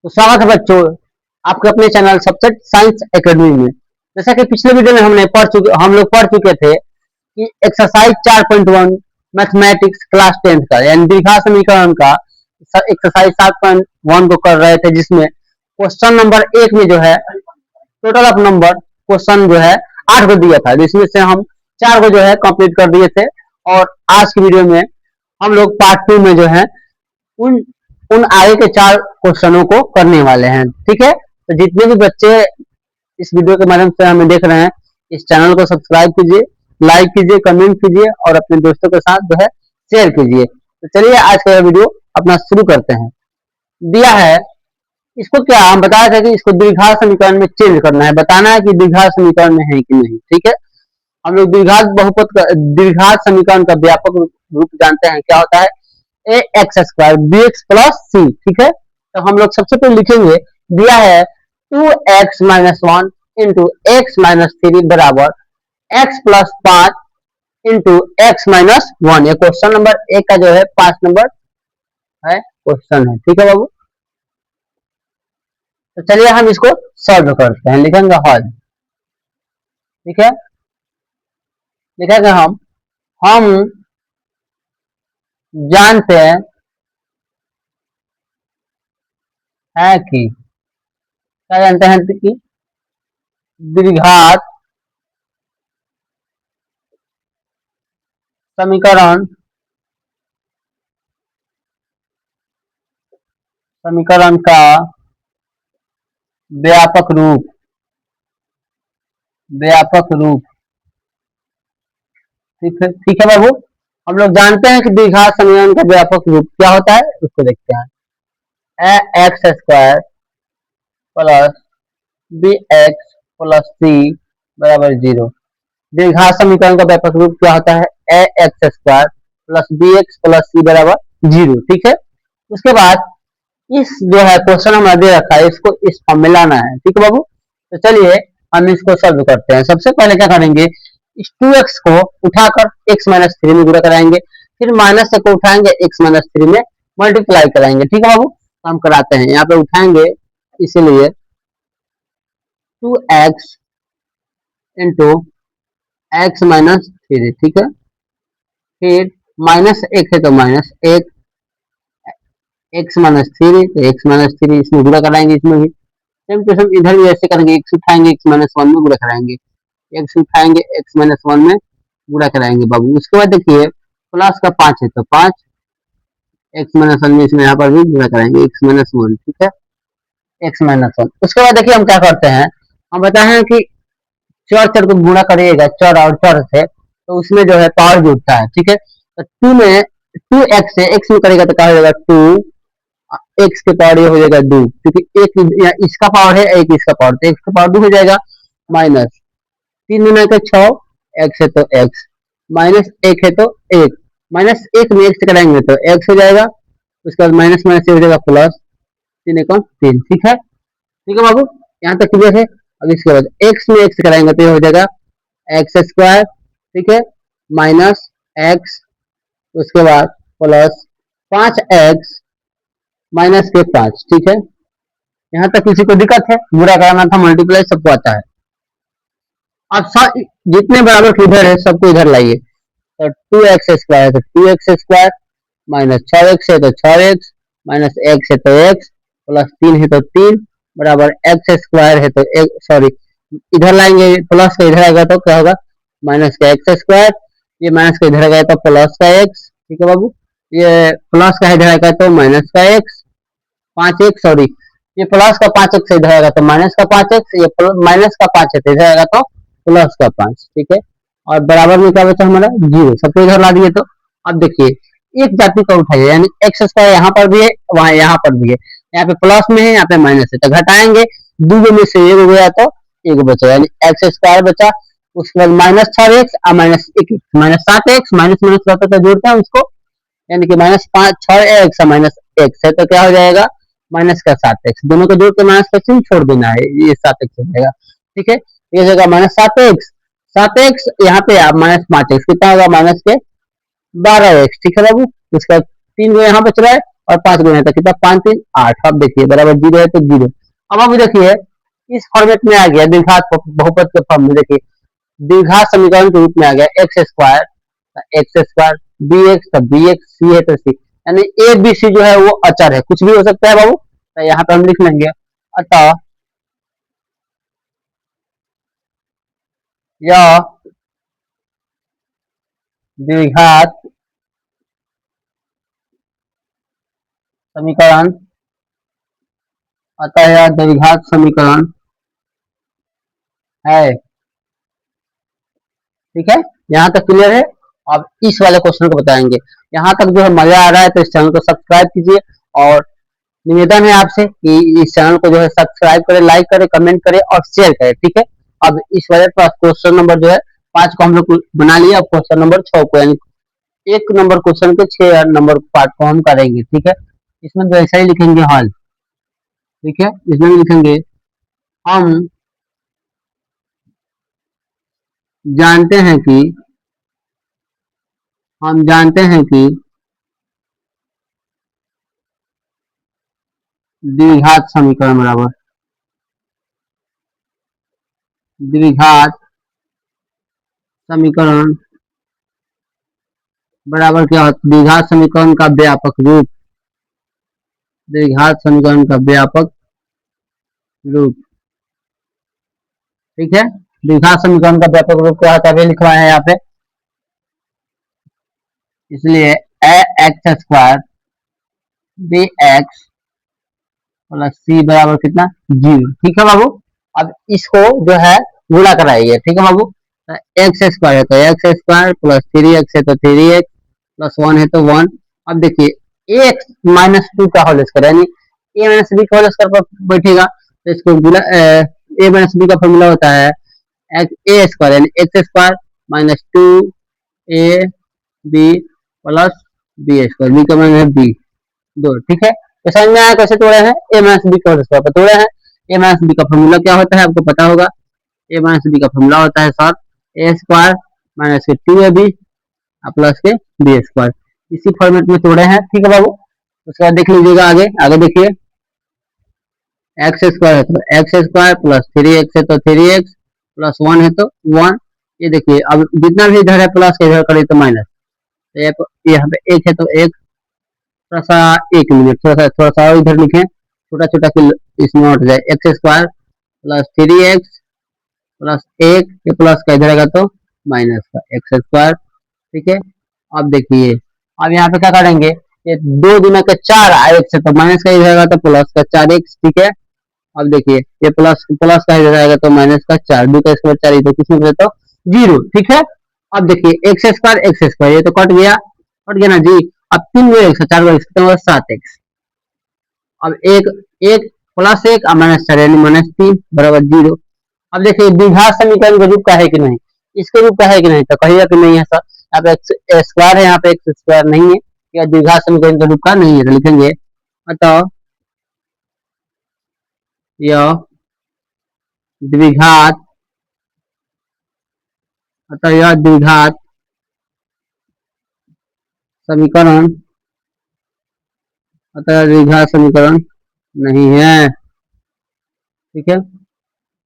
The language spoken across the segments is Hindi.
तो स्वागत है बच्चों आपके अपने चैनल सब्जेक्ट साइंस एकेडमी में। जैसा कि पिछले वीडियो में हम लोग पढ़ चुके थे कि एक्सरसाइज 4.1 मैथमेटिक्स क्लास 10 का यानी द्विघात समीकरण का एक्सरसाइज 7.1 को कर रहे थे, जिसमें क्वेश्चन नंबर 1 में जो है टोटल ऑफ नंबर क्वेश्चन जो है 8 को दिया था, जिसमें से हम 4 को जो है कंप्लीट कर दिए थे। और आज की वीडियो में हम लोग पार्ट 2 में जो है उन आगे के 4 क्वेश्चनों को करने वाले हैं। ठीक है, तो जितने भी बच्चे इस वीडियो के माध्यम से हमें देख रहे हैं, इस चैनल को सब्सक्राइब कीजिए, लाइक कीजिए, कमेंट कीजिए और अपने दोस्तों के साथ जो है शेयर कीजिए। तो चलिए आज का वीडियो अपना शुरू करते हैं। दिया है इसको, क्या हम बताया था कि इसको द्विघात समीकरण में चेंज करना है, बताना है कि द्विघात समीकरण में है कि नहीं। ठीक है, हम लोग द्विघात समीकरण का व्यापक रूप जानते हैं, क्या होता है a x square b x plus c. ठीक है, तो हम लोग सबसे पहले लिखेंगे, दिया है 2x minus 1 into x minus 3 बराबर x plus 5 into x minus 1। ये क्वेश्चन नंबर 1 का जो है 5 नंबर है क्वेश्चन है। ठीक है बाबू, तो चलिए हम इसको सॉल्व करते हैं। लिखेंगे हल। ठीक है, लिखेंगे हम जानते हैं कि, क्या जानते हैं कि द्विघात समीकरण का व्यापक रूप। ठीक है बाबू, हम लोग जानते हैं कि द्विघात समीकरण का व्यापक रूप क्या होता है, उसको देखते हैं। A x square plus B x plus c बराबर 0। द्विघात समीकरण का व्यापक रूप क्या होता है, a x square plus B x plus c बराबर 0। ठीक है, उसके बाद इस जो है क्वेश्चन हमारा दे रखा है, इसको इस फॉर्म में लाना है। ठीक है बाबू, तो चलिए हम इसको सॉल्व करते हैं। सबसे पहले क्या करेंगे, इस 2x को उठाकर x माइनस 3 में गुणा कराएंगे, फिर माइनस को उठाएंगे x माइनस 3 में मल्टीप्लाई कराएंगे। ठीक है बाबू, तो हम कराते हैं। यहाँ पे उठाएंगे, इसलिए 2x इंटू एक्स माइनस 3। ठीक है, फिर माइनस 1 है तो माइनस 1, एक्स माइनस 3 तो एक्स माइनस 3 इसमें गुणा कराएंगे। इसमें भी सेम टू सेम इधर भी ऐसे करेंगे, एक्स उठाएंगे एक्स माइनस 1 में गुणा कराएंगे, एक्स उठाएंगे एक्स माइनस 1 में गुणा कराएंगे बाबू। उसके बाद देखिए प्लस का 5 है तो 5 एक्स माइनस 1 में इसमें यहाँ पर भी गुणा कराएंगे एक्स माइनस 1। ठीक है, एक्स माइनस 1। उसके बाद देखिए हम क्या करते हैं, हम बताए हैं कि चर को गुणा करिएगा चर और चर से, तो उसमें जो है पावर जुड़ता है। ठीक है, तो 2 में 2x है, x में करेगा तो क्या हो जाएगा 2 x के पावर ये हो जाएगा 2, क्योंकि एक इसका पावर है एक इसका पावर, तो x का पावर 2 हो जाएगा। माइनस 3 गुना के 6 x है तो x, माइनस 1 है तो 1, माइनस 1 में x कराएंगे तो x हो जाएगा। उसके बाद माइनस माइनस हो जाएगा प्लस, 3 1 3। ठीक है बाबू, यहाँ तक क्लियर है। अब इसके बाद x में x कराएंगे तो ये हो जाएगा एक्स स्क्वायर। ठीक है, माइनस x, उसके बाद प्लस 5x माइनस के 5। ठीक है, यहाँ तक किसी को दिक्कत है, बुरा कराना था, मल्टीप्लाई सबको आता है। अब जितने बराबर के इधर है सबको इधर लाइए, तो 2x स्क्वायर तो 2x स्क्वायर, माइनस 6x है तो 6x, माइनस x है तो x, प्लस 3 है तो 3 बराबर x स्क्वायर है तो सॉरी इधर लाएंगे, प्लस का इधर आएगा तो क्या होगा माइनस का x स्क्वायर, ये माइनस का इधर आएगा तो प्लस का x। ठीक है बाबू, ये प्लस का इधर आएगा तो माइनस का x, 5x सॉरी ये प्लस का 5x इधर आएगा तो माइनस का 5x, ये माइनस का 5 है तो इधर आएगा तो प्लस का 5। ठीक है, और बराबर में क्या बचा हमारा 0, सबको इधर ला दिए। तो अब देखिए एक जाति का उठाइए, यानी एक्स स्क्वायर यहाँ पर भी है वहां यहाँ पर भी है, यहाँ पे प्लस में है यहाँ पे माइनस है, तो घटाएंगे 2 में से 1 गया तो 1 बचा, यानी एक्स स्क्वायर बचा। उसके बाद माइनस 6x और minus 1 minus 7x, minus minus रहता तो जोड़ते हैं उसको, यानी कि माइनस 6x और माइनस x है तो क्या हो जाएगा माइनस का 7x, दोनों को जोड़ के माइनस का चिन्ह छोड़ देना है, ये 7x हो जाएगा। ठीक है, ये जगह माइनस 7x यहाँ पे आप माइनस 5x कितना होगा माइनस के 12x। ठीक है बाबू, इसका 3 जो यहाँ बच रहा है और 5 गुना था कितना, 5 3 8। अब देखिए बराबर 0 है तो 0। अब अभी देखिए इस फॉर्मेट में आ गया द्विघात बहुपद के फॉर्म में। देखिए द्विघात समीकरण के रूप में आ गया एक्स स्क्वायर बी एक्स, तब बी एक्स, सी है तो सी, यानी ए बी सी जो है वो अचर है, कुछ भी हो सकता है बाबू। तो यहाँ पे हम लिख लेंगे अतः यह द्विघात समीकरण, अतः यह द्विघात समीकरण है। ठीक है, यहाँ तक क्लियर है। अब इस वाले क्वेश्चन को बताएंगे। यहाँ तक जो है मजा आ रहा है तो इस चैनल को सब्सक्राइब कीजिए, और निवेदन है आपसे कि इस चैनल को जो है सब्सक्राइब करें, लाइक करें, कमेंट करें और शेयर करें। ठीक है, अब इस वाले क्वेश्चन नंबर जो है 5 को हम लोग बना लिया। अब क्वेश्चन नंबर 6 को, यानी 1 नंबर क्वेश्चन के 6 नंबर पार्ट को हम करेंगे। ठीक है, इसमें तो ऐसा ही लिखेंगे हल। ठीक है, इसमें भी लिखेंगे हम जानते हैं कि हम जानते हैं कि द्विघात समीकरण बराबर द्विघात समीकरण बराबर क्या होता है, द्विघात समीकरण का व्यापक रूप, द्विघात समीकरण का व्यापक रूप। ठीक है, द्विघात समीकरण का व्यापक रूप क्या होता है लिखवा है यहाँ पे, इसलिए a x square b x plus c बराबर कितना, 0। ठीक है बाबू, अब इसको जो है गुणा कराइए। ठीक है बाबू, एक्स स्क्वायर है तो एक्स स्क्वायर प्लस 3x है तो 3x प्लस 1 है तो 1। अब देखिए एक्स माइनस 2 का होल स्क्वायर, यानी ए माइनस बी का होल स्क्वायर पर बैठेगा तो इसको गुणा, ए माइनस बी का फॉर्मूला होता है ए स्क्वायर, यानी X square minus 2 A B plus B square, B का मान है बी 2। ठीक है, तो समझ में आया कैसे तोड़े हैं, ए माइनस बी का होल स्क्वायर पर तोड़े हैं। ए माइनस बी का फॉर्मूला क्या होता है आपको पता होगा, ए माइनस बी का फॉर्मूला होता है सर ए स्क्वायर माइनस के 2ab प्लस के बी स्क्वायर। इसी फॉर्मेट में तोड़े हैं। ठीक है बाबू, उसके बाद देख लीजिएगा आगे। आगे देखिए एक्स स्क्वायर है तो एक्स स्क्वायर प्लस 3x है तो 3x प्लस 1 है तो 1। ये देखिए अब जितना भी इधर है प्लस के इधर करें तो माइनस, तो यहाँ पे एक है तो एक, थोड़ा सा 1 मिनट थोड़ा सा और इधर लिखें, छोटा छोटा इसमें हट जाए, x square plus 3x plus 1 के प्लस का इधर आएगा तो माइनस का एक्स स्क्वायर। ठीक है, अब देखिए अब यहाँ पे क्या करेंगे, ये 2 गुना के 4 एक्स है तो माइनस का इधर आएगा तो प्लस का 4x। ठीक है, अब देखिए ये प्लस प्लस का इधर आएगा तो माइनस का 4, 2 का स्क्वायर 4 इधर किसमें बचे तो 0। ठीक है, अब देखिए एक्स स्क्वायर ये तो कट गया ना जी। अब 3 गो एक्स 4 गो एक्स कितना होगा 7x। अब एक एक प्लस 1 माइनस 4 यानी माइनस 3 बराबर 0। अब देखिए द्विघात समीकरण के रूप का है कि नहीं, इसके रूप का है कि नहीं, तो कहिएगा कि नहीं है सर, यहाँ पे एक्स स्क्वायर है, यहाँ पे एक्स स्क्वायर नहीं है, या द्विघात समीकरण के रूप का नहीं है, तो लिखेंगे अतः यह द्विघात, अतः यह द्विघात समीकरण, अतः द्विघात समीकरण नहीं है। ठीक है,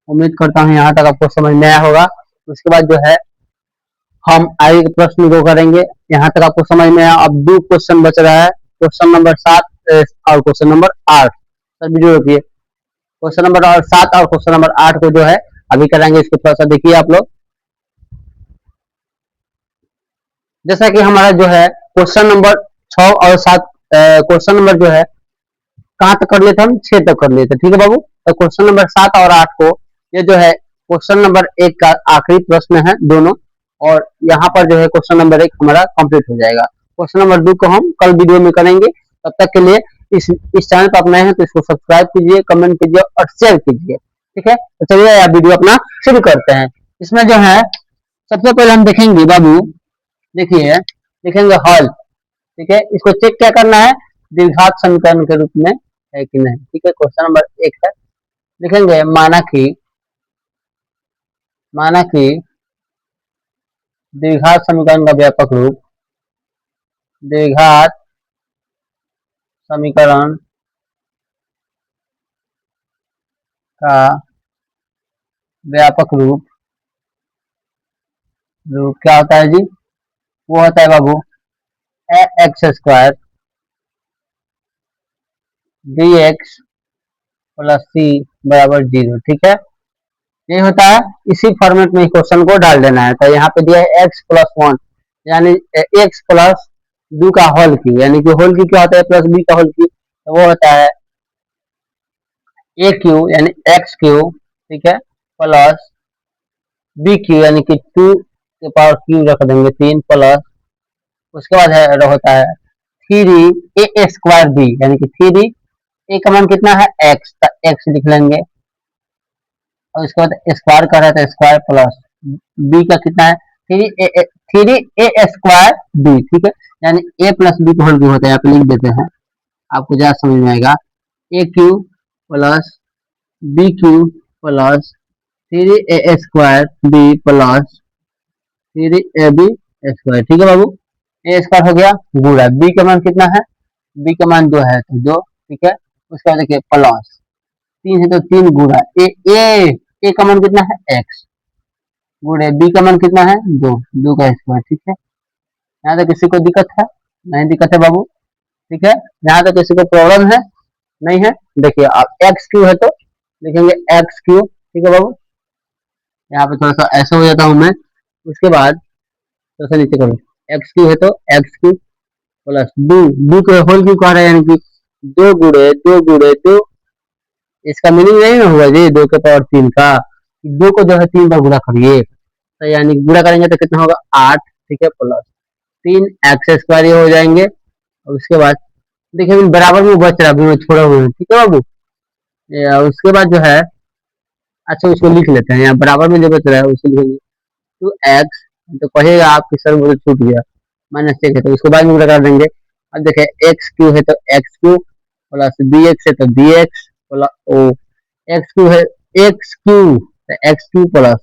उम्मीद करता हूँ यहाँ तक आपको समझ में आया होगा। उसके बाद जो है हम आगे के प्रश्न को करेंगे। यहाँ तक आपको समझ में आया। अब 2 क्वेश्चन बच रहा है, क्वेश्चन नंबर 7 और क्वेश्चन नंबर 8। सर वीडियो रोकिए, क्वेश्चन नंबर 7 और क्वेश्चन नंबर 8 को जो है अभी कराएंगे। इसको थोड़ा सा देखिए आप लोग। जैसा कि हमारा जो है क्वेश्चन नंबर 6 और 7, क्वेश्चन नंबर जो है कहाँ तक कर लेते हम, 6 तक कर लेते। ठीक है बाबू, तो क्वेश्चन नंबर 7 और 8 को, ये जो है क्वेश्चन नंबर 1 का आखिरी प्रश्न है दोनों, और यहाँ पर जो है क्वेश्चन नंबर 1 हमारा कंप्लीट हो जाएगा। क्वेश्चन नंबर 2 को हम कल वीडियो में करेंगे। तब तक के लिए इस चैनल पर आप नए हैं तो इसको सब्सक्राइब कीजिए, कमेंट कीजिए और शेयर कीजिए। ठीक है, तो चलिए आप वीडियो अपना शुरू करते हैं। इसमें जो है सबसे पहले हम देखेंगे बाबू, देखिए देखेंगे हल। ठीक है, इसको चेक क्या करना है, द्विघात समीकरण के रूप में है कि नहीं। ठीक है, क्वेश्चन नंबर 1 है, लिखेंगे माना कि द्विघात समीकरण का व्यापक रूप, द्विघात समीकरण का व्यापक रूप क्या होता है जी? वो होता है बाबू x square d x plus c बराबर 0। ठीक है, ये होता है। इसी फॉर्मेट में क्वेश्चन को डाल देना है। तो यहाँ पे दिया है एक्स प्लस वन, यानी एक्स प्लस बी का होल क्यू, यानी कि होल क्यू क्या होता है? प्लस बी का होल क्यू, तो वो होता है ए क्यू यानी एक्स क्यू, ठीक है, प्लस बी क्यू यानी कि 2 क्यू रख देंगे 3, प्लस उसके बाद है होता है 3 ए स्क्वायर बी, यानी कि 3 ए का मान कितना है? एक्स, तो एक्स लिख लेंगे, और उसके बाद स्क्वायर कर रहा है तो स्क्वायर, प्लस बी का कितना है? 3 ए स्क्वायर बी, ठीक है, यानी ए प्लस बी का होल क्यू होता है। यहाँ पे लिख देते हैं, आपको ज्यादा समझ में आएगा। A q plus b q plus 3 a square b plus 3 a b square, ठीक है बाबू। ए स्क्वायर हो गया, गुणा बी का मान कितना है? बी का मान 2 है तो 2, ठीक है। उसके बाद देखिए प्लस 3 है तो 3 गुणा ए ए ए का मान कितना है? एक्स, गुणे बी का मान कितना है? 2, 2 का स्क्वायर, ठीक है। यहाँ तक किसी को दिक्कत है? नहीं दिक्कत है बाबू, ठीक है। यहाँ तक किसी को प्रॉब्लम है? नहीं है। देखिए आप एक्स क्यू है तो लिखेंगे एक्स क्यू, ठीक है बाबू। यहाँ पे थोड़ा सा ऐसा हो जाता हूँ मैं। उसके बाद थोड़ा सा नीचे करो, एक्स क्यू है तो एक्स क्यू प्लस दो, दो के होल क्यू कह रहे हैं, यानी कि 2 गुणे 2 इसका मीनिंग नहीं ना हुआ जी 2 के पावर 3 का। 2 को जो है 3 बार गुणा करिए, तो यानी गुणा करेंगे तो कितना होगा? 8, ठीक है, प्लस 3 एक्स स्क्वायर ये हो जाएंगे। और उसके बाद देखिए बराबर में बच रहा है, अभी मैं छोड़ा हुआ हूँ, ठीक है बाबू। उसके बाद जो है, अच्छा उसको लिख लेते हैं, यहाँ बराबर में जो बच रहा है उसको लिखेंगे 2 एक्स, तो कहेगा आपकी सर मुझे छूट गया, -1 है तो उसको बाद में गुणा कर देंगे। अब देखें एक्स क्यू है तो X cube plus B X है तो B x plus O X cube है, एक्स क्यू तो एक्स क्यू प्लस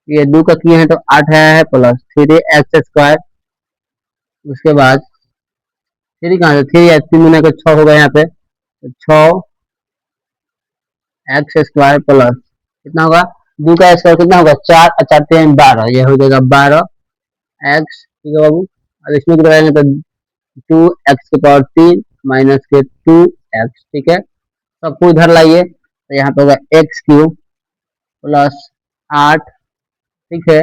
ये 2 का क्यू है तो 8 है प्लस 3 एक्स स्क्वायर। उसके बाद 3 कहाँ से? 3 या 3 गुना का 6 होगा यहाँ पे, तो 6 एक्स स्क्वायर प्लस कितना होगा? 2 का स्क्वायर कितना होगा? 4 और 4 3 12, ये हो जाएगा 12 एक्स, ठीक है बाबू। अब इसमें कितना रहेंगे तो 2 एक्स के पावर 3 माइनस के 2 एक्स, ठीक है। सबको इधर लाइए तो यहाँ पे होगा एक्स क्यू प्लस 8, ठीक है।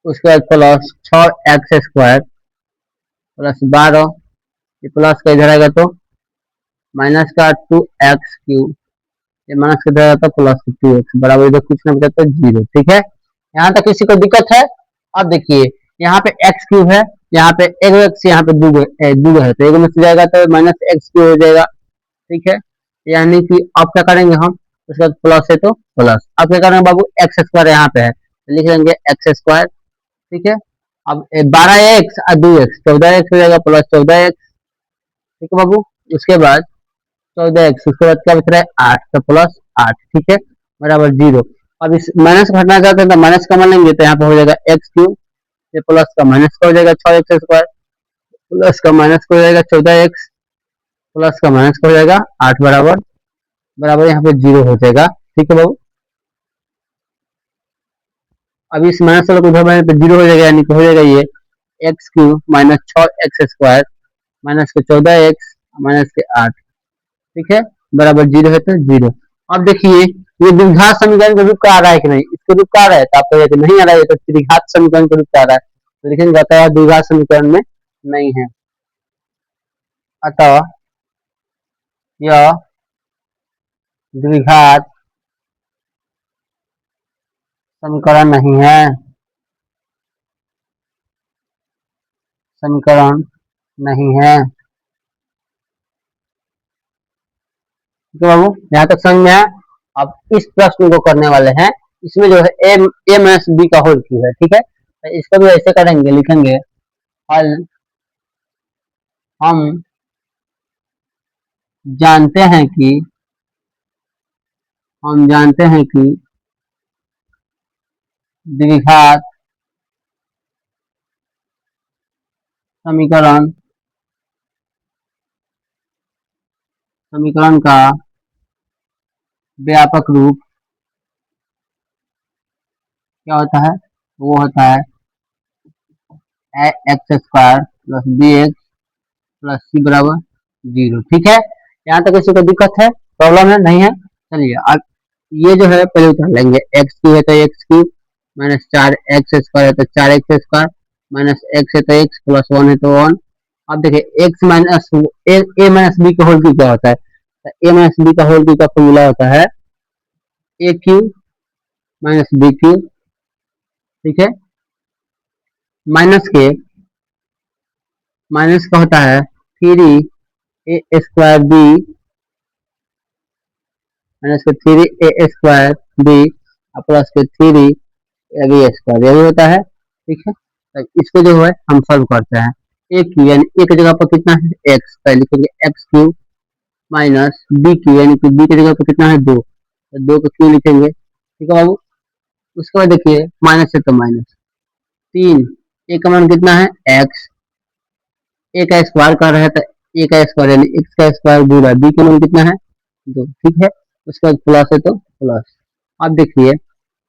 उसके बाद प्लस 6 एक्स स्क्वायर प्लस 12, ये प्लस का इधर आएगा तो माइनस का 2 एक्स क्यू, ये माइनस का इधर आएगा तो प्लस 2 एक्स बराबर, इधर कुछ ना बचा तो 0, ठीक है। यहाँ तक किसी को दिक्कत है? अब देखिए यहाँ पे एक्स क्यूब है, यहाँ पे एक एक्स, यहाँ पे दो है, तो एक में से जाएगा तो -एक्स क्यू हो जाएगा, ठीक है। यानी कि अब क्या करेंगे हम? उसके बाद प्लस है तो प्लस, अब क्या करेंगे बाबू? एक्स स्क्वायर यहाँ पे है तो लिख लेंगे एक्स स्क्वायर, ठीक है। अब 12 एक्स और 2 एक्स 14 एक्स हो जाएगा प्लस 14 एक्स, ठीक है बाबू। उसके बाद 14 एक्स, उसके बाद क्या बच रहा है? 8, तो प्लस 8, ठीक है, बराबर 0। अब इस माइनस घटना चाहते हैं तो माइनस का मान लेंगे, तो यहाँ पे हो जाएगा एक्स क्यू, ये प्लस का माइनस का हो जाएगा 6 एक्स स्क्वायर, प्लस का माइनस का हो जाएगा 14 एक्स, प्लस का माइनस का हो जाएगा 8 बराबर, बराबर यहाँ पे 0 हो जाएगा, ठीक है बाबू। अब इस माइनस वाले को उधर पे 0 हो जाएगा, यानी कि हो जाएगा ये x cube minus 6 x square minus के 14 एक्स माइनस के 8, ठीक है, बराबर 0 है तो 0। अब देखिए ये द्विघात समीकरण का रूप का आ रहा है कि नहीं? इसके रूप का आ रहा है तो आप कहेंगे कि नहीं आ रहा है, तो त्रिघात समीकरण का रूप का आ रहा है, तो लिखेंगे अतः द्विघात समीकरण में नहीं है, अतः यह द्विघात समीकरण नहीं है, समीकरण नहीं है, ठीक है बाबू। यहाँ तक समझ में आया? अब इस प्रश्न को करने वाले हैं, इसमें जो है ए माइनस बी का होल क्यू है, ठीक है। तो इसको भी ऐसे करेंगे, लिखेंगे हल हम जानते हैं कि द्विघात समीकरण समीकरण का व्यापक रूप क्या होता है? वो होता है x square plus B x plus c बराबर 0। ठीक है, यहाँ तक किसी को दिक्कत है, प्रॉब्लम है, नहीं है? चलिए अब ये जो है पहले उतार लेंगे। एक्स क्यू है तो X cube minus 4 x square है तो 4 एक्स स्क्वायर माइनस एक्स है तो एक्स प्लस 1 है तो 1। अब देखिए एक्स माइनस ए माइनस बी का होल क्यू क्या होता है? तो ए माइनस बी का होल क्यू का फॉर्मूला होता है ए क्यू माइनस बी क्यू। ठीक है, माइनस के माइनस का होता है 3a² बी माइनस के 3a² बी प्लस के 3ab² ये भी होता है। ठीक है, तो इसको जो है हम सॉल्व करते हैं। ए क्यू यानी ए की जगह पर कितना है एक्स, तो लिखेंगे X cube minus B cube यानी कि बी की जगह पर कितना है 2, तो 2 का क्यू लिखेंगे। ठीक है बाबू, उसके बाद देखिए माइनस है तो माइनस 3, ए का मान कितना है एक्स, ए का स्क्वायर कर रहे हैं तो ए का स्क्वायर यानी एक्स का स्क्वायर पूरा, बी का मान कितना है 2। ठीक है, उसके बाद प्लस है तो प्लस। अब देखिए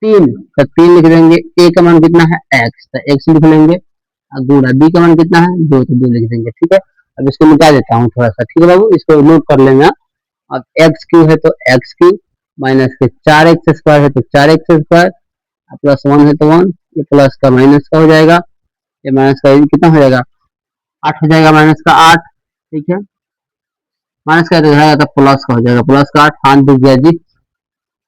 3 तो 3 लिख देंगे, ए का मान कितना है एक्स तो एक्स लिख लेंगे, और गुणा बी का मान कितना है 2 तो 2 लिख देंगे। ठीक है, अब इसको मिटा देता हूँ थोड़ा सा। ठीक है बाबू, इसको नोट कर लेना। अब एक्स क्यू है तो एक्स क्यू माइनस के 4 एक्स स्क्वायर है तो 4 एक्स स्क्वायर प्लस 1 है तो 1, ये प्लस का माइनस का हो जाएगा, ये माइनस का कितना हो जाएगा 8 हो जाएगा, माइनस का 8। ठीक है, माइनस का इधर जाएगा तो प्लस का हो जाएगा, प्लस का 8 हाथ डूब गया जी।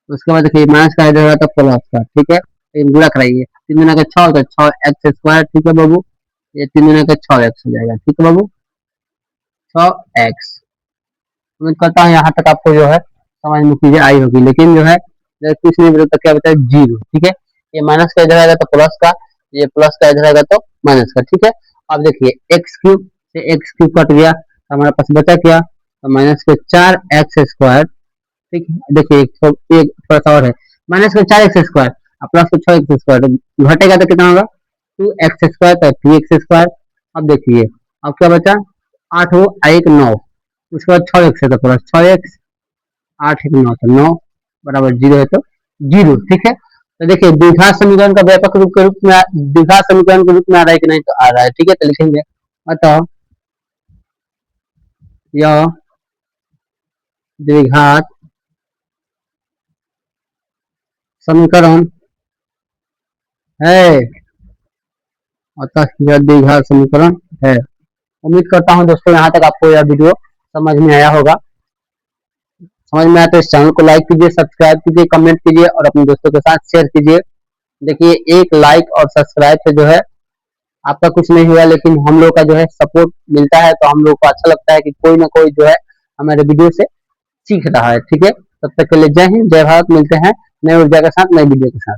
उसके बाद देखिए माइनस का इधर जाएगा तो प्लस का। ठीक है, गुणा कराइए, 3 दुना का 6 तो 6 एक्स स्क्वायर। ठीक है बाबू, ये 3 दुना का 6 एक्स हो जाएगा। ठीक है बाबू, 6 एक्स। उम्मीद करता हूँ यहाँ तक आपको जो है समझ में चीजें आई होगी, लेकिन जो है कुछ नहीं बता तो क्या बता है 0। ठीक है, ये माइनस का इधर आएगा तो प्लस का, ये प्लस का इधर आएगा तो माइनस का। ठीक है, अब देखिए एक्स क्यूब से एक्स क्यूब कट गया तो हमारे पास बचा क्या, तो माइनस के 4 एक्स स्क्वायर। ठीक है, देखिए एक थोड़ा सा और है, माइनस के 4 एक्स स्क्वायर और प्लस के 6 एक्स स्क्वायर घटेगा तो कितना होगा 2 एक्स स्क्वायर तो 3 एक्स स्क्वायर। अब देखिए अब क्या बचा 8 हो 1 9, उसके बाद 6 एक्स है तो प्लस 6 एक्स, 8 1 9 तो 9 बराबर 0 है तो 0। ठीक है, तो देखिए द्विघात समीकरण का व्यापक रूप के रूप में द्विघात समीकरण के रूप में आ रहा है कि नहीं, तो आ रहा है। ठीक है, तो लिखेंगे अतः यह द्विघात समीकरण है, अतः यह द्विघात समीकरण है। उम्मीद करता हूँ दोस्तों यहाँ तक आपको यह वीडियो समझ में आया होगा। समझ में आया तो इस चैनल को लाइक कीजिए, सब्सक्राइब कीजिए, कमेंट कीजिए और अपने दोस्तों के साथ शेयर कीजिए। देखिए एक लाइक और सब्सक्राइब से जो है आपका कुछ नहीं हुआ, लेकिन हम लोग का जो है सपोर्ट मिलता है, तो हम लोग को अच्छा लगता है कि कोई ना कोई जो है हमारे वीडियो से सीख रहा है। ठीक है, तब तक के लिए जय हिंद, जय भारत। मिलते हैं नई ऊर्जा के साथ, नई वीडियो के साथ।